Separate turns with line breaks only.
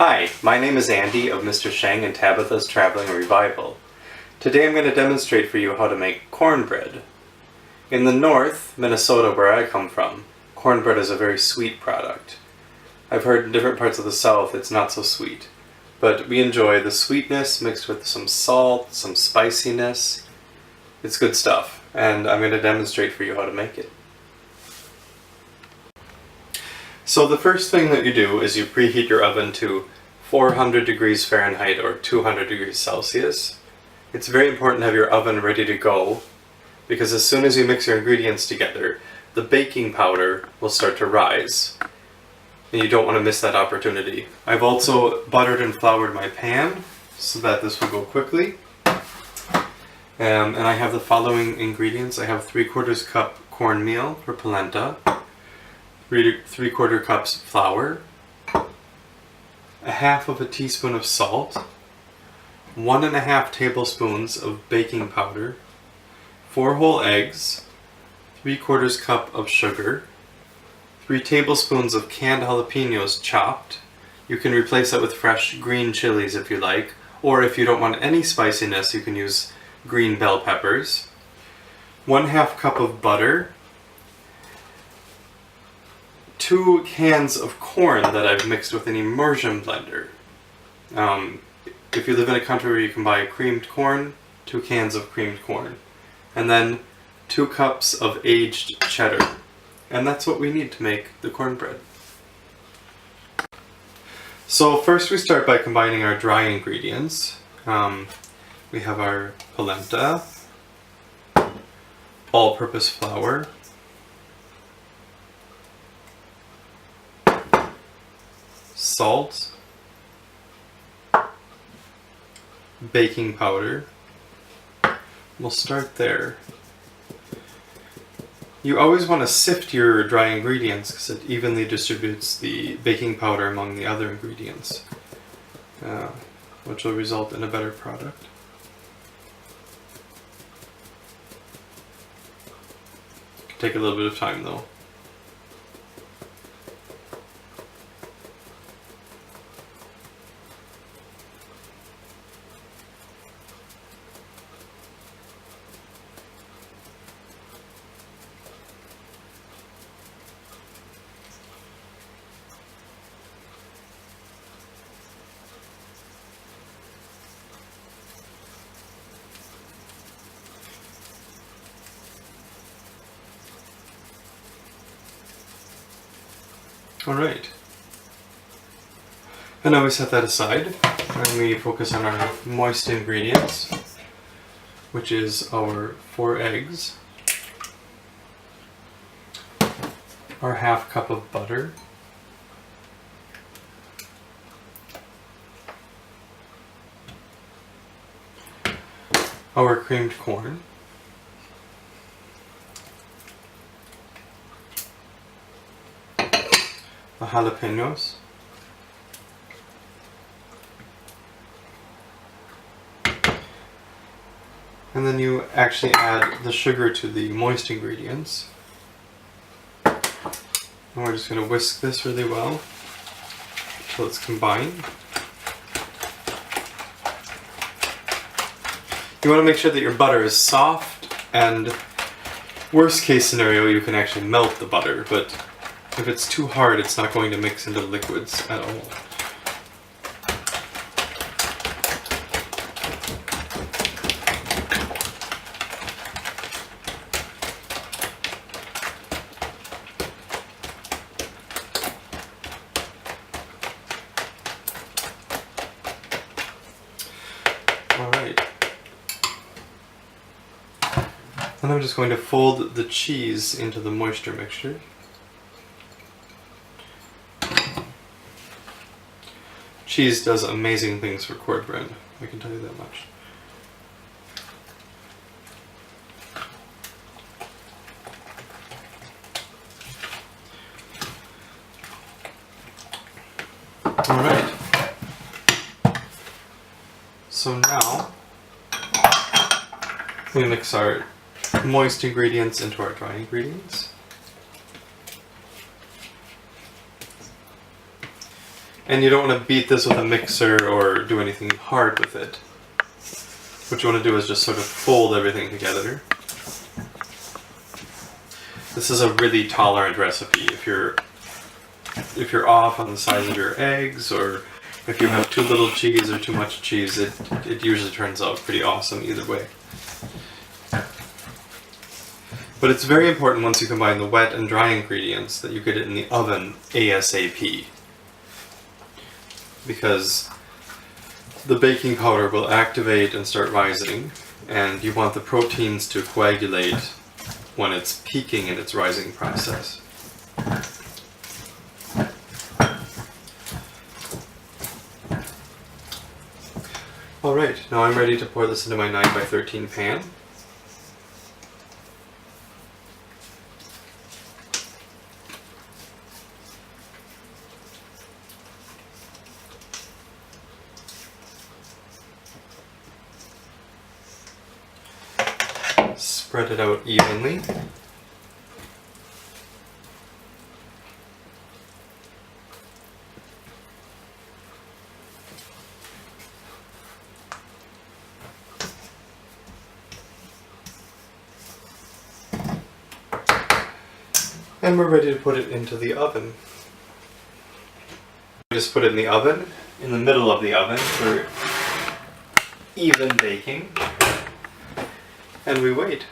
Hi, my name is Andy of Mr. Sheng and Tabatha's Traveling Revival. Today I'm going to demonstrate for you how to make cornbread. In the north, Minnesota, where I come from, cornbread is a very sweet product. I've heard in different parts of the south it's not so sweet, but we enjoy the sweetness mixed with some salt, some spiciness. It's good stuff, and I'm going to demonstrate for you how to make it. So the first thing that you do is you preheat your oven to 400 degrees Fahrenheit or 200 degrees Celsius. It's very important to have your oven ready to go, because as soon as you mix your ingredients together, the baking powder will start to rise. And you don't want to miss that opportunity. I've also buttered and floured my pan so that this will go quickly. And I have the following ingredients. I have 3/4 cup cornmeal for polenta, 3/4 cups flour, 1/2 teaspoon of salt, 1.5 tablespoons of baking powder, 4 whole eggs, 3/4 cup of sugar, 3 tablespoons of canned jalapeños chopped. You can replace that with fresh green chilies if you like, or if you don't want any spiciness you can use green bell peppers, 1/2 cup of butter, 2 cans of corn that I've mixed with an immersion blender. If you live in a country where you can buy creamed corn, 2 cans of creamed corn. And then 2 cups of aged cheddar. And that's what we need to make the cornbread. So first we start by combining our dry ingredients. We have our polenta, all-purpose flour, salt, baking powder. We'll start there. You always want to sift your dry ingredients because it evenly distributes the baking powder among the other ingredients, which will result in a better product. It can take a little bit of time though. Alright, and now we set that aside and we focus on our moist ingredients, which is our 4 eggs, our 1/2 cup of butter, our creamed corn, the jalapeños, and then you actually add the sugar to the moist ingredients. And we're just going to whisk this really well until it's combined. You want to make sure that your butter is soft, and worst case scenario you can actually melt the butter, but if it's too hard, it's not going to mix into liquids at all. Alright. And I'm just going to fold the cheese into the moisture mixture. Cheese does amazing things for cornbread, I can tell you that much. Alright, so now we mix our moist ingredients into our dry ingredients. And you don't want to beat this with a mixer or do anything hard with it. What you want to do is just sort of fold everything together. This is a really tolerant recipe. If you're off on the size of your eggs, or if you have too little cheese or too much cheese, it usually turns out pretty awesome either way. But it's very important once you combine the wet and dry ingredients that you get it in the oven ASAP. Because the baking powder will activate and start rising, and you want the proteins to coagulate when it's peaking in its rising process. Alright, now I'm ready to pour this into my 9x13 pan. Spread it out evenly. And we're ready to put it into the oven. We just put it in the oven, in the middle of the oven for even baking, and we wait.